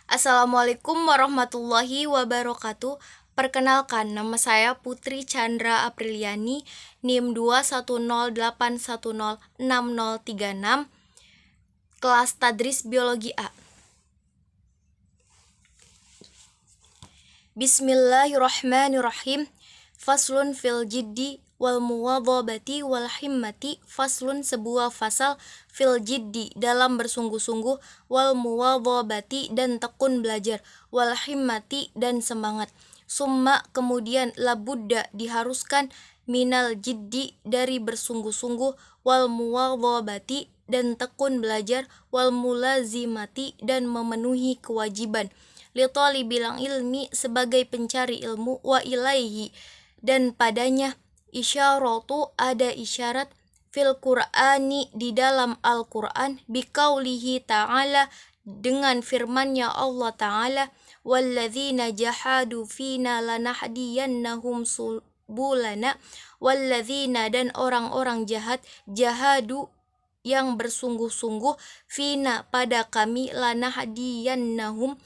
Assalamualaikum warahmatullahi wabarakatuh. Perkenalkan, nama saya Putri Chandra Apriliani, NIM 21081060036, kelas Tadris Biologi A. Bismillahirrahmanirrahim. Faslun fil jiddi wal muwadhabati wal himmati. Faslun sebuah fasal, fil jiddi dalam bersungguh-sungguh, wal muwadhabati dan tekun belajar, wal himmati dan semangat. Summa kemudian, labudda diharuskan, minal jiddi dari bersungguh-sungguh, wal muwadhabati dan tekun belajar, wal mulazimati dan memenuhi kewajiban, li talibil ilmi sebagai pencari ilmu, wa ilaihi dan padanya, isyaratu ada isyarat, fil Qur'ani di dalam Al-Qur'an, biqaulihi ta'ala dengan firman-Nya Allah Ta'ala, walladzina jahadu fina lanahdiyannahum subulana, walladzina dan orang-orang jahat, jahadu yang bersungguh-sungguh, fina pada kami, lanahdiyannahum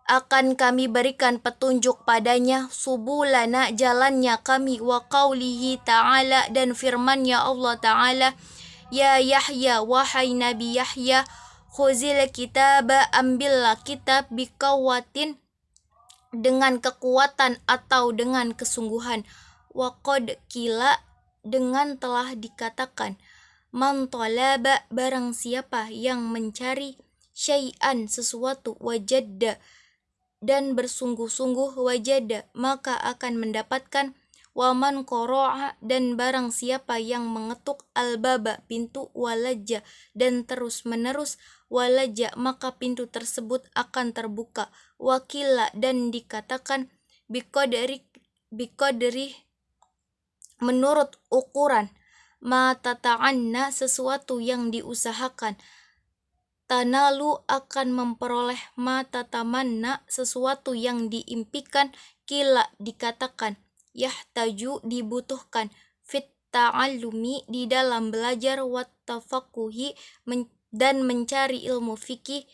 akan kami berikan petunjuk padanya, subulana jalannya kami, wa qaulihi ta'ala dan firman-Nya Allah Ta'ala, ya Yahya wahai Nabi Yahya, khuzil kitaba ambillah kitab, biqawatin dengan kekuatan atau dengan kesungguhan, wa qad kila dengan telah dikatakan, man talaba barang siapa yang mencari, syai'an sesuatu, wajadda dan bersungguh-sungguh, wajada maka akan mendapatkan, waman qara'a dan barang siapa yang mengetuk, al-baba pintu, walajja dan terus-menerus, walajja maka pintu tersebut akan terbuka, wakila dan dikatakan, biqadri menurut ukuran, ma tata'anna sesuatu yang diusahakan, tanalu akan memperoleh, ma tatamanna sesuatu yang diimpikan, kila dikatakan, yahtaju dibutuhkan, fit ta'allumi di dalam belajar, wat tafaqquhi dan mencari ilmu fikih,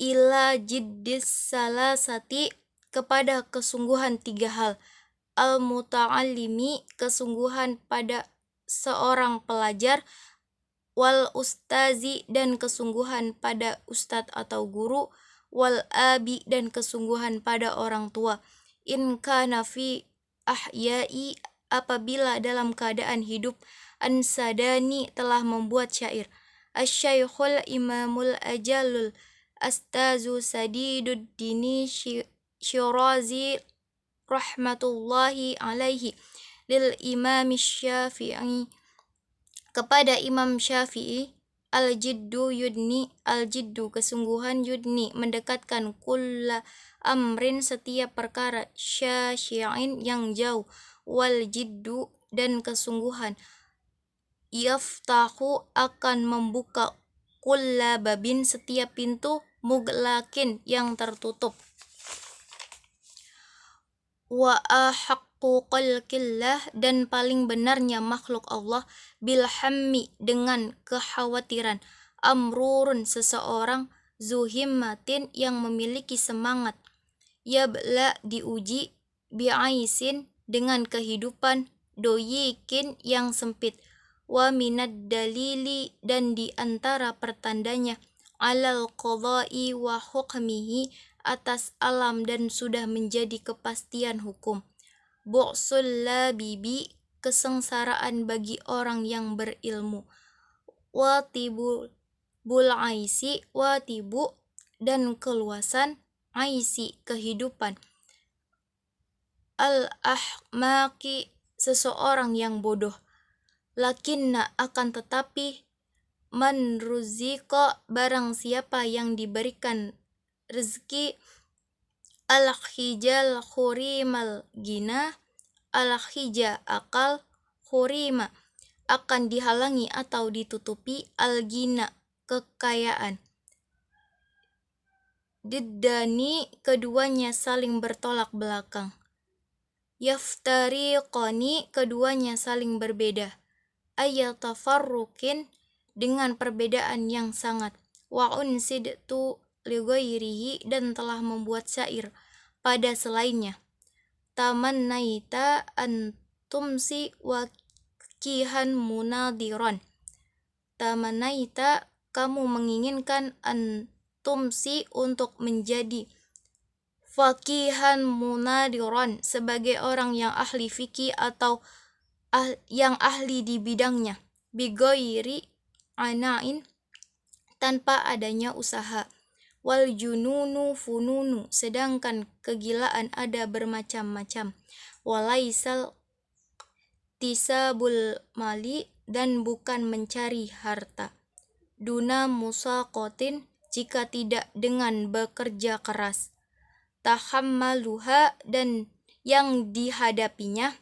ila jiddis salasati kepada kesungguhan tiga hal, al muta'allimi kesungguhan pada seorang pelajar, wal ustazi dan kesungguhan pada ustadz atau guru, wal abi dan kesungguhan pada orang tua, in kana fi ahyai apabila dalam keadaan hidup, ansadani telah membuat syair, asyaikhul imamul ajalul astazu sadiduddini syirazi rahmatullahi alaihi, lil imam syafi'i kepada Imam Syafi'i, al-jiddu yudni, al-jiddu kesungguhan, yudni mendekatkan, kulla amrin setiap perkara, syasyi'in yang jauh, wal jiddu dan kesungguhan, yaftahu akan membuka, kulla babin setiap pintu, muglakin yang tertutup, wa ahaqqu khalqillah dan paling benarnya makhluk Allah, bilhammi dengan kekhawatiran, amrurun seseorang, zuhimmatin yang memiliki semangat, yabla diuji, bi'aisin dengan kehidupan, doyikin yang sempit, wa minad dalili dan di antara pertandanya, alal qadai wa hukmihi atas alam dan sudah menjadi kepastian hukum, bu'sul labibi kesengsaraan bagi orang yang berilmu, watibul aisi watibu dan keluasan, aisi kehidupan, al ahmaki seseorang yang bodoh, lakinna akan tetapi, man ruziko barang siapa yang diberikan rezeki, al-hijal khurimal gina, al-hija akal, khurima akan dihalangi atau ditutupi, al-gina kekayaan, diddani keduanya saling bertolak belakang, yaftariqani keduanya saling berbeda, ayatafarruqin dengan perbedaan yang sangat, wa unsidtu lighairihi dan telah membuat syair pada selainnya. Tamannaita an tumsi wakihan munadiran. Tamannaita, kamu menginginkan, an tumsi, untuk menjadi fakihan munadiran, sebagai orang yang ahli fikih atau yang ahli di bidangnya, bigoiri anain, tanpa adanya usaha. Wal jununu fununu, sedangkan kegilaan ada bermacam-macam. Walaisal tisabul mali, dan bukan mencari harta. Duna musaqatin, jika tidak dengan bekerja keras. Tahammaluha, dan yang dihadapinya.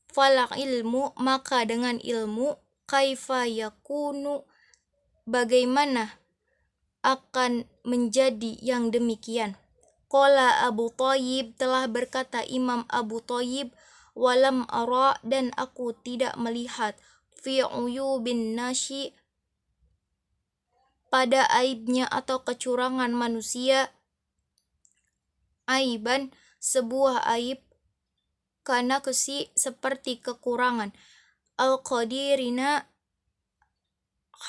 Fal ilmu, maka dengan ilmu. Kaifa yakunu, bagaimana akan menjadi yang demikian. Qala Abu Thayyib, telah berkata Imam Abu Thayyib, walam ara, dan aku tidak melihat, fi uyubin nasi, pada aibnya atau kecurangan manusia, aiban, sebuah aib, karena seperti kekurangan, al-qadirina,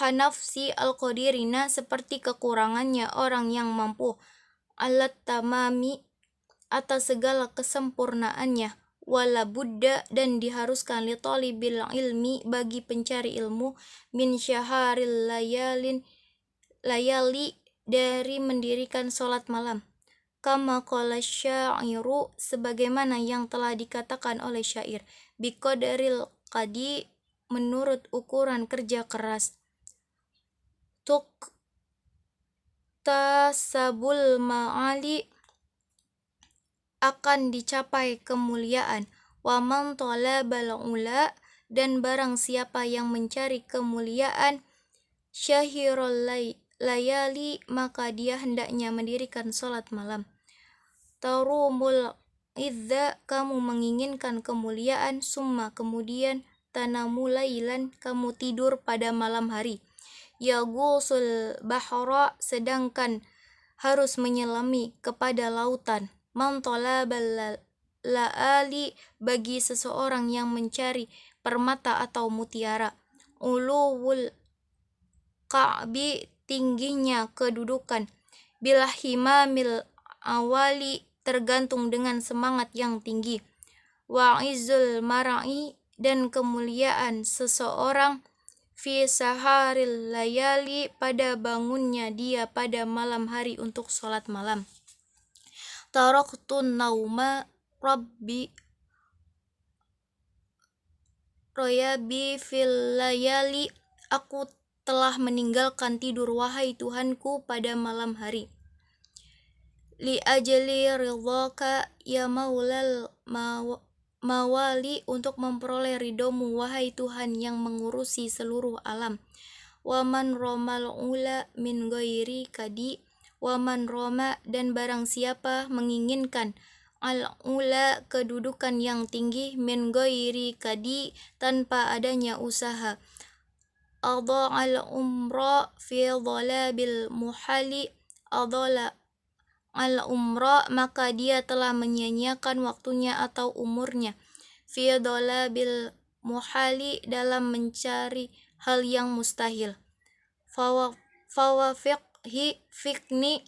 hanafsi al-qadirina, seperti kekurangannya orang yang mampu, alat tamami, atas segala kesempurnaannya, wala buddha, dan diharuskan li talibil ilmi, bagi pencari ilmu, min syaharil layali, dari mendirikan sholat malam. Kama qala syairu, sebagaimana yang telah dikatakan oleh syair, biqadaril qadi, menurut ukuran kerja keras. Tuk tasabul ma'ali, akan dicapai kemuliaan. Wa man talabal ula, dan barang siapa yang mencari kemuliaan, syahirul layali, maka dia hendaknya mendirikan sholat malam. Tarumul idza, kamu menginginkan kemuliaan, summa, kemudian, tanamu lailan, kamu tidur pada malam hari. Yagusul bahra, sedangkan harus menyelami kepada lautan. Man talabal laali, bagi seseorang yang mencari permata atau mutiara. Uluwul ka'bi, tingginya kedudukan. Bil himamil awali, tergantung dengan semangat yang tinggi. Wa izzul mar'i, dan kemuliaan seseorang, fi saharil layali, pada bangunnya dia pada malam hari untuk sholat malam. Taraktun nauma rabbi royabi fil layali, aku telah meninggalkan tidur, wahai Tuhanku, pada malam hari. Li ajli ridhaka ya maulal mawali, untuk memperoleh ridhomu, wahai Tuhan yang mengurusi seluruh alam. Waman romal ula min ghairi kadi, waman roma, dan barang siapa menginginkan, al ula, kedudukan yang tinggi, min ghairi kadi, tanpa adanya usaha. Adha al umra fi dhalabil muhali, adhala al umra, maka dia telah menyia-nyiakan waktunya atau umurnya, fi dhalabil muhali, dalam mencari hal yang mustahil. Fikni,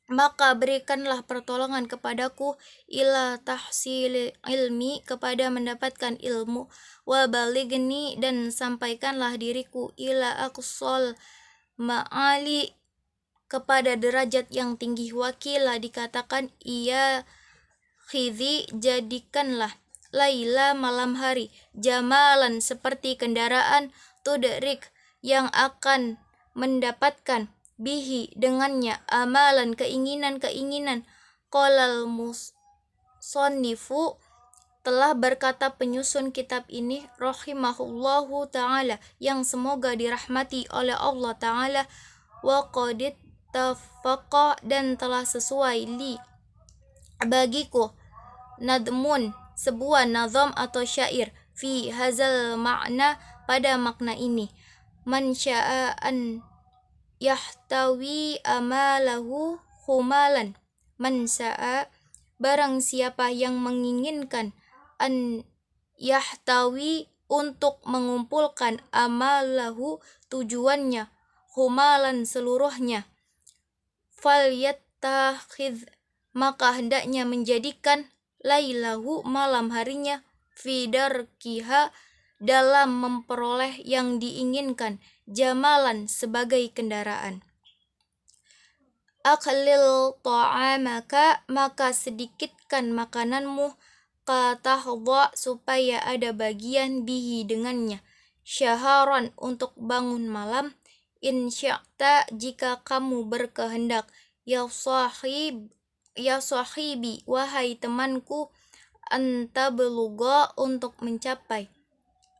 maka berikanlah pertolongan kepadaku, ila tahsil ilmi, kepada mendapatkan ilmu, wa baligni, dan sampaikanlah diriku, ila aqsal ma'ali, kepada derajat yang tinggi. Wakila, dikatakan, iya khidhi, jadikanlah, laila, malam hari, jamalan, seperti kendaraan, tudrik, yang akan mendapatkan, bihi, dengannya, amalan, keinginan-keinginan. Qolal musonnifu, telah berkata penyusun kitab ini, rahimahullahu ta'ala, yang semoga dirahmati oleh Allah ta'ala, wa qadit tafaqa, dan telah sesuai li, bagiku, nadmun, sebuah nazam atau syair, fi hazal makna, pada makna ini. Man sya'a an yahtawi amalahu humalan man sa'a, barang siapa yang menginginkan an yahtawi untuk mengumpulkan amalahu tujuannya humalan seluruhnya, falyattakhidh maka hendaknya menjadikan lailahu malam harinya fidarkiha dalam memperoleh yang diinginkan jamalan sebagai kendaraan. Aqlil ta'amaka maka sedikitkan makananmu qatahdha supaya ada bagian bihi dengannya syaharan untuk bangun malam in syi'ta jika kamu berkehendak ya sahibi wahai temanku anta beluga untuk mencapai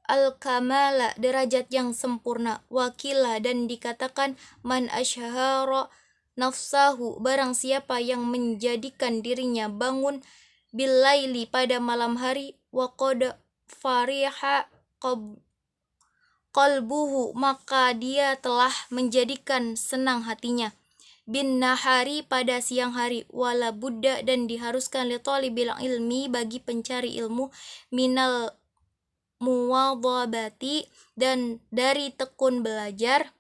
al-kamala derajat yang sempurna wakila dan dikatakan man asyhara nafsahu barang siapa yang menjadikan dirinya bangun billaili pada malam hari wa qad fariha qalbuhu maka dia telah menjadikan senang hatinya bin nahari pada siang hari wala buddha dan diharuskan li talibil ilmi bagi pencari ilmu minal muwadhabati dan dari tekun belajar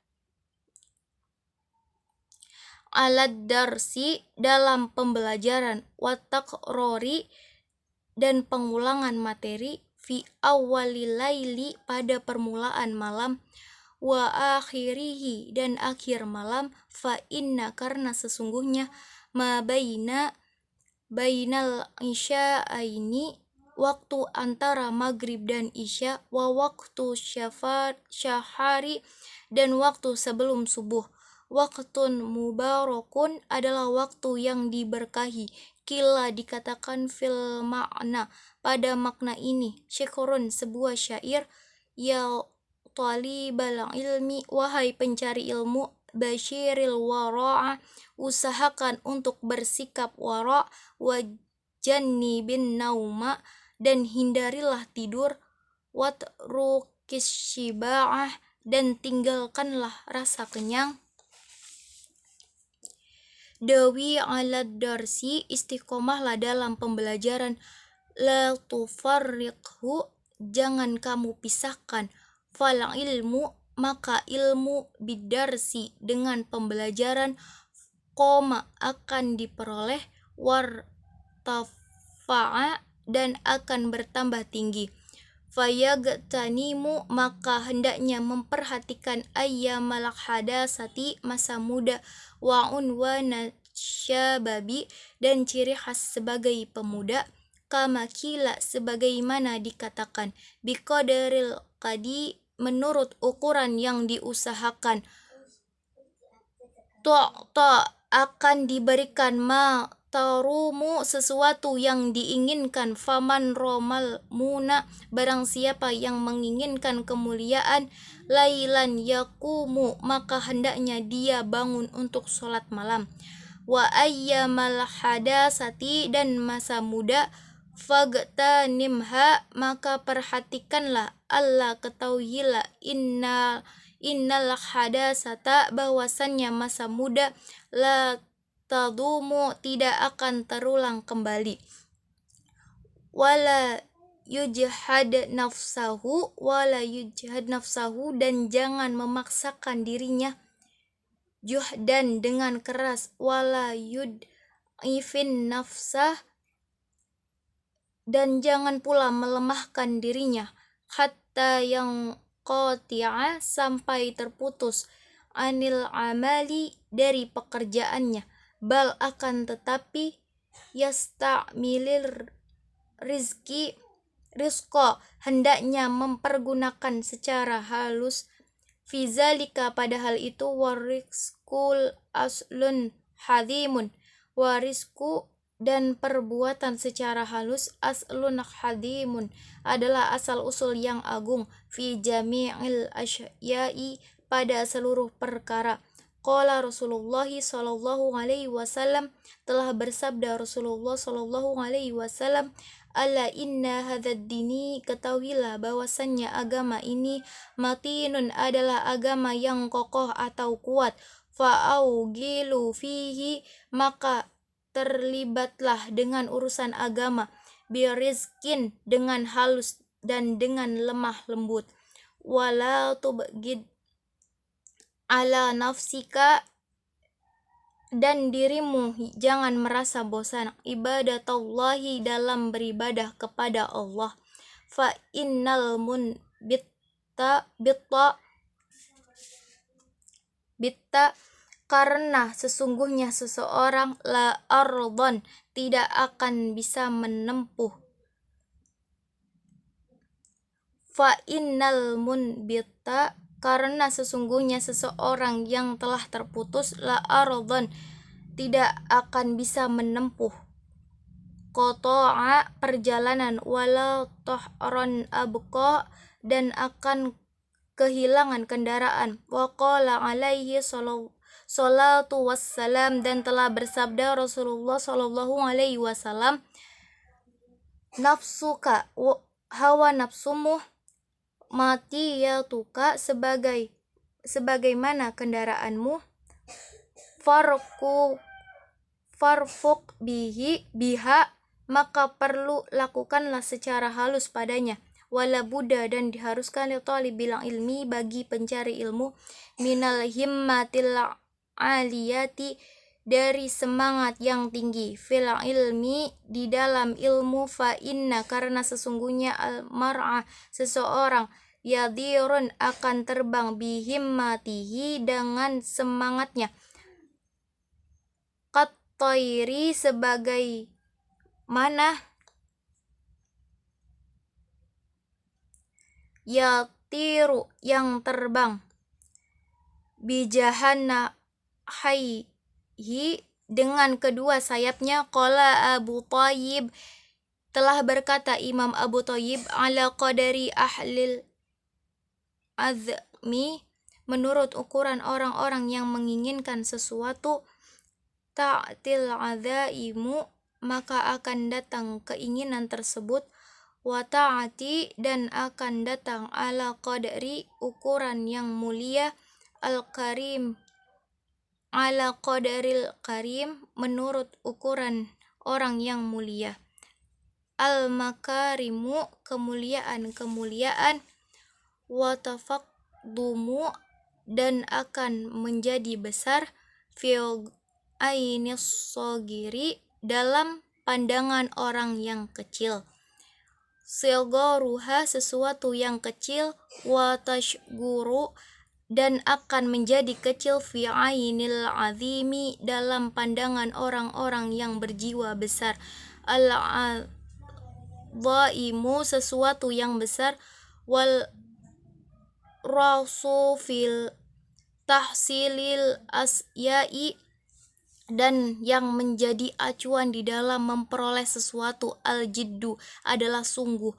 alad darsi dalam pembelajaran wattakrori dan pengulangan materi fi awwalil laili pada permulaan malam wa akhirihi dan akhir malam fa inna karena sesungguhnya ma bainal isya'aini waktu antara maghrib dan isya wa waktu syahari dan waktu sebelum subuh waktun mubarakun adalah waktu yang diberkahi kila dikatakan fil makna pada makna ini syikrun sebuah syair ya talibal ilmi wahai pencari ilmu basyiril wara'a usahakan untuk bersikap wara' wa jannibin nauma dan hindarilah tidur watrukis syiba'ah dan tinggalkanlah rasa kenyang dawi alad darsi istiqomahlah dalam pembelajaran la tufarriqhu jangan kamu pisahkan fal ilmu maka ilmu bidarsi dengan pembelajaran qoma akan diperoleh wartafa'a dan akan bertambah tinggi fayagtanimu maka hendaknya memperhatikan ayyamal hadasati masa muda wa unwana syababi dan ciri khas sebagai pemuda kama kila sebagaimana dikatakan biqadaril qadi menurut ukuran yang diusahakan tu'ta akan diberikan ma tarumu sesuatu yang diinginkan faman romal muna barang siapa yang menginginkan kemuliaan lailan yakumu maka hendaknya dia bangun untuk sholat malam wa ayyamal hadasati dan masa muda fagtanimha maka perhatikanlah Allah ketahuilah innal hadasata bahwasannya masa muda la tadumu tidak akan terulang kembali wala yujhad nafsahu dan jangan memaksakan dirinya juhdan dengan keras wala yud'ifin nafsah dan jangan pula melemahkan dirinya hatta yang qati'a sampai terputus anil amali dari pekerjaannya bal akan tetapi yasta'milir rizqa hendaknya mempergunakan secara halus fizalika pada hal itu warizqul aslun hadimun warizqu dan perbuatan secara halus aslun hadimun adalah asal usul yang agung fi jami'il asya'i pada seluruh perkara qala Rasulullah sallallahu alaihi wasallam telah bersabda Rasulullah sallallahu alaihi wasallam ala inna hadzal dini ketahuilah bahwasannya agama ini matinun adalah agama yang kokoh atau kuat fa'augilu fihi, maka terlibatlah dengan urusan agama, birizkin, dengan halus dan dengan lemah lembut, wala tubgid ala nafsika, dan dirimu jangan merasa bosan, ibadatallahi, dalam beribadah kepada Allah. Fa innal munbitta bitta karena sesungguhnya seseorang la ardon tidak akan bisa menempuh. Fa innal munbitta karena sesungguhnya seseorang yang telah terputus la ardon tidak akan bisa menempuh qata'a perjalanan, wala tahron abqa, dan akan kehilangan kendaraan. Wa qala alaihi salatu wassalam, dan telah bersabda Rasulullah sallallahu alaihi wasallam, nafsuka, hawa nafsumu, matiyatuka, sebagaimana kendaraanmu, farfuk biha, maka perlu lakukanlah secara halus padanya, wala buddha, dan diharuskan li talibil ilmi, bagi pencari ilmu, minal himmatil aliyati, dari semangat yang tinggi, fil ilmi, di dalam ilmu, fa inna, karena sesungguhnya al mar'a, seseorang, yadirun, akan terbang, bihimmatihi, dengan semangatnya, qattairi, sebagai mana yatiru, yang terbang, bijahanna hayhi, dengan kedua sayapnya. Qala Abu Thayyib, telah berkata Imam Abu Thayyib, ala qadari ahlil azmi, menurut ukuran orang-orang yang menginginkan sesuatu, ta'til azaimu, maka akan datang keinginan tersebut, wa ta'ati, dan akan datang ala qadri, ukuran yang mulia, al-karim, ala qadaril karim, menurut ukuran orang yang mulia, al-makarimu, kemuliaan-kemuliaan, wa tafaqdumu, dan akan menjadi besar, fil ainis sogiri, dalam pandangan orang yang kecil, silgoruha, sesuatu yang kecil, wa tashguru, dan akan menjadi kecil, fi ainil azimi, dalam pandangan orang-orang yang berjiwa besar, al-azaimu, sesuatu yang besar, wal rasu fil tahsilil asyai, dan yang menjadi acuan di dalam memperoleh sesuatu, al-jiddu, adalah sungguh,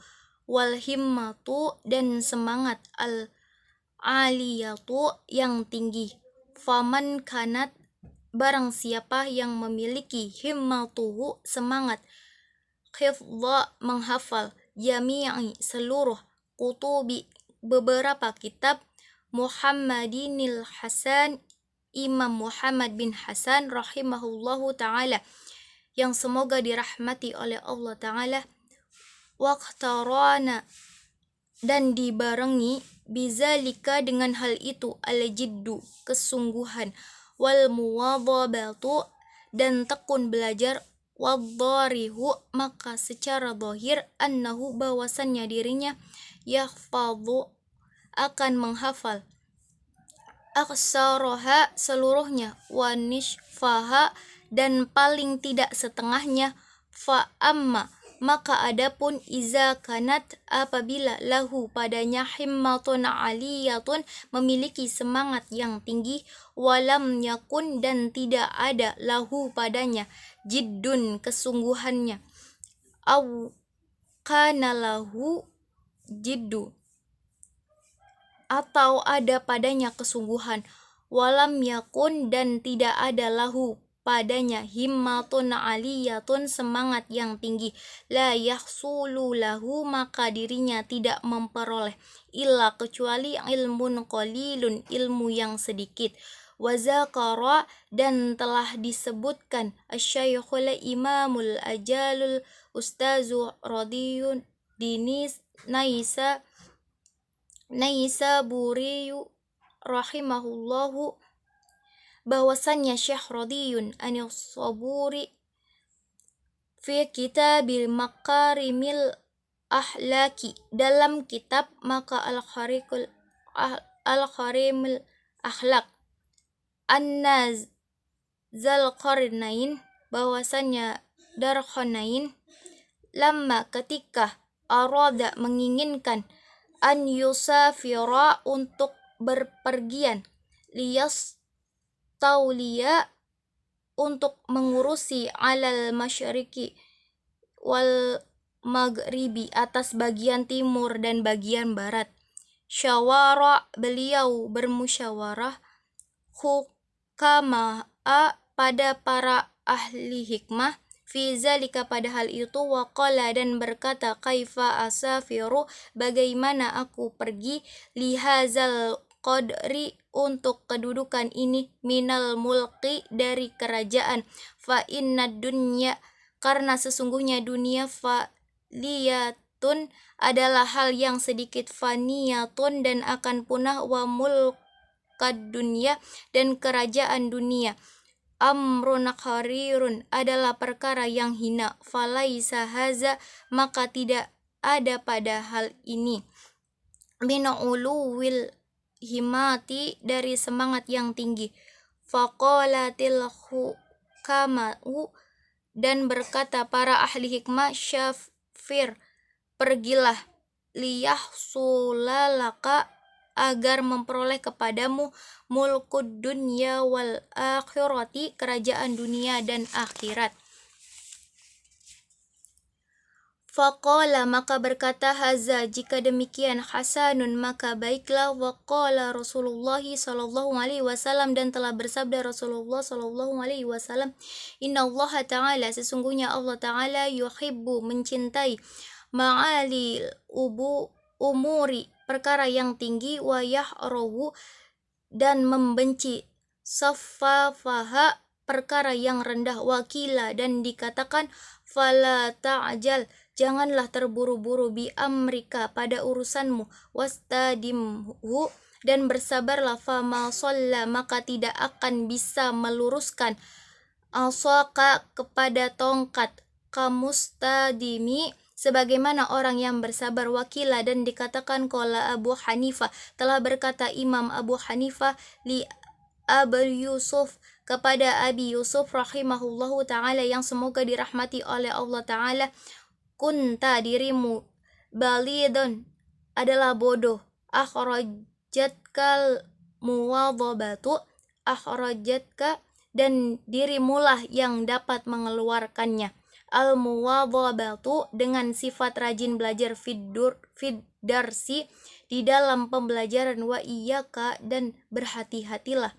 wal himmatu, dan semangat, al-aliyatu, yang tinggi. Faman kanat, barang siapa yang memiliki himmatuhu, semangat, hifdha, menghafal, jami'i, seluruh, kutubi, beberapa kitab, Muhammadinil Hasan, Imam Muhammad bin Hasan rahimahullahu ta'ala, yang semoga dirahmati oleh Allah ta'ala, waqtarana, dan dibarengi, bizalika, dengan hal itu, al-jiddu, kesungguhan, wal muwadhabatu, dan tekun belajar, wadharihu, maka secara zahir, annahu, bahwasannya dirinya, yahfadhu, akan menghafal, aksaraha, seluruhnya, wa nisfaha, dan paling tidak setengahnya, fa amma, maka adapun, iza kanat, apabila lahu, padanya, himmatun aliyatun, memiliki semangat yang tinggi, walam yakun, dan tidak ada, lahu, padanya, jiddun, kesungguhannya, aw kana lahu jiddu, atau ada padanya kesungguhan, walam yakun, dan tidak ada, lahu, padanya, himmatun aliyatun, semangat yang tinggi, la yahsulu lahu, maka dirinya tidak memperoleh, illa, kecuali, ilmun qalilun, ilmu yang sedikit, wa zakara dan telah disebutkan asy-syaikhul imamul ajalul ustazu radiyun dinis Naisaburiyu rahimahullahu bahwasannya Syekh Radiyun An-Saburi fi kitabil makarimil ahlaki dalam kitab maka al-kharimul akhlak An-Zalqarnain bahwasannya Darqanain lamma ketika arada menginginkan an yusafira untuk berpergian liyas taulia untuk mengurusi alal masyriqi wal maghribi atas bagian timur dan bagian barat. Syawara beliau bermusyawarah hukama'a pada para ahli hikmah fi zalika pada hal itu waqala dan berkata kaifa asafiru bagaimana aku pergi lihazal qadri untuk kedudukan ini minal mulki dari kerajaan fa inna dunya karena sesungguhnya dunia faliyatun adalah hal yang sedikit faniyatun dan akan punah wa mulkad dunya dan kerajaan dunia amrun qarirun adalah perkara yang hina falaisa haza maka tidak ada pada hal ini min uluwil himati dari semangat yang tinggi faqalatil hukamau dan berkata para ahli hikmah syafir pergilah liyahsulalaka agar memperoleh kepadamu mulkud dunya wal akhirati kerajaan dunia dan akhirat. Faqala maka berkata haza jika demikian hasanun maka baiklah waqala Rasulullah sallallahu alaihi wasallam dan telah bersabda Rasulullah sallallahu alaihi wasallam innallaha ta'ala sesungguhnya Allah ta'ala yuhibbu mencintai ma'ali umuri perkara yang tinggi wa yahrahu dan membenci saffafaha perkara yang rendah wakila dan dikatakan fala ta'jal janganlah terburu-buru bi amrika pada urusanmu wastadimhu dan bersabarlah fama shalla maka tidak akan bisa meluruskan asaka kepada tongkat kamustadimi sebagaimana orang yang bersabar wakila dan dikatakan qala Abu Hanifah telah berkata Imam Abu Hanifah li Abu Yusuf kepada Abi Yusuf rahimahullahu ta'ala yang semoga dirahmati oleh Allah ta'ala kunta dirimu balidun adalah bodoh akhrajatkal muwadhabatu akhrajatka dan dirimulah yang dapat mengeluarkannya al-muwadhabatu dengan sifat rajin belajar fiddarsi di dalam pembelajaran wa iyyaka dan berhati-hatilah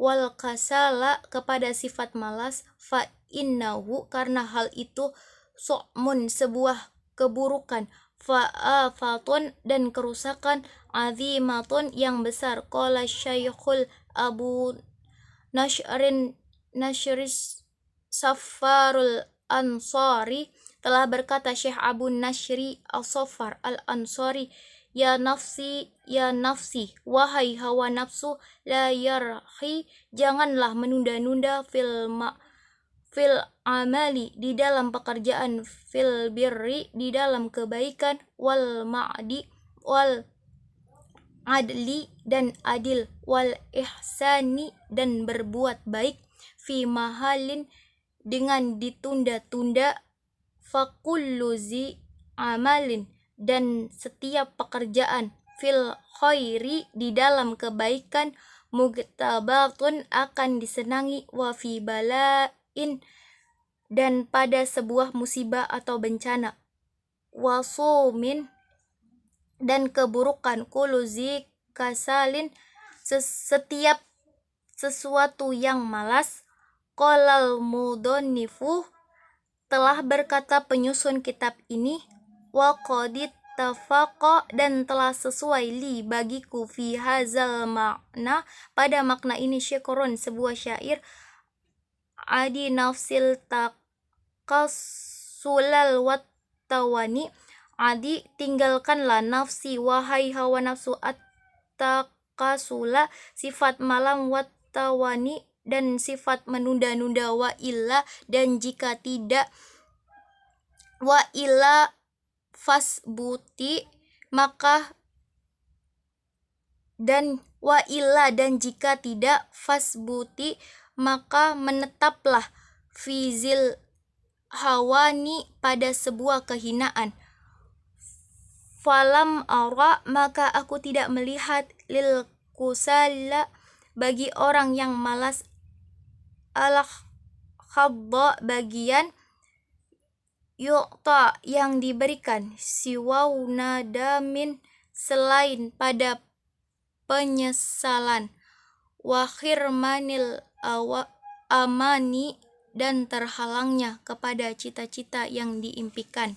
wal kasala kepada sifat malas fa innahu karena hal itu su'mun sebuah keburukan fa'afatun dan kerusakan azimatun yang besar qala syaikhul Abu Nashris Safarul Ansari telah berkata Syekh Abu Nashri As-Saffar Al-Ansari ya nafsi wahai hawa nafsu la yarhi janganlah menunda-nunda fil amali di dalam pekerjaan fil birri di dalam kebaikan wal adli dan adil wal ihsani dan berbuat baik fi mahalin dengan ditunda-tunda fakullu zi amalin dan setiap pekerjaan fil khairi di dalam kebaikan mugtabatun akan disenangi wa fi balain dan pada sebuah musibah atau bencana wasumin dan keburukan kuluzi kasalin setiap sesuatu yang malas qolal mudonnifu telah berkata penyusun kitab ini wa qadit wattafaqa dan telah sesuai li bagiku fi hazal makna pada makna ini syikrun sebuah syair adi nafsil takasulal wattawani adi tinggalkanlah nafsi wahai hawa nafsu at-takasula sifat malam wattawani dan sifat menunda-nunda wa illa dan jika tidak wa illa fasbuti maka dan wa illa dan jika tidak fasbuti maka menetaplah fizil hawani pada sebuah kehinaan. Falam ara maka aku tidak melihat lil kusala bagi orang yang malas al khadda bagian yu'ta yang diberikan siwau nadamin selain pada penyesalan wa khirmanil amani dan terhalangnya kepada cita-cita yang diimpikan.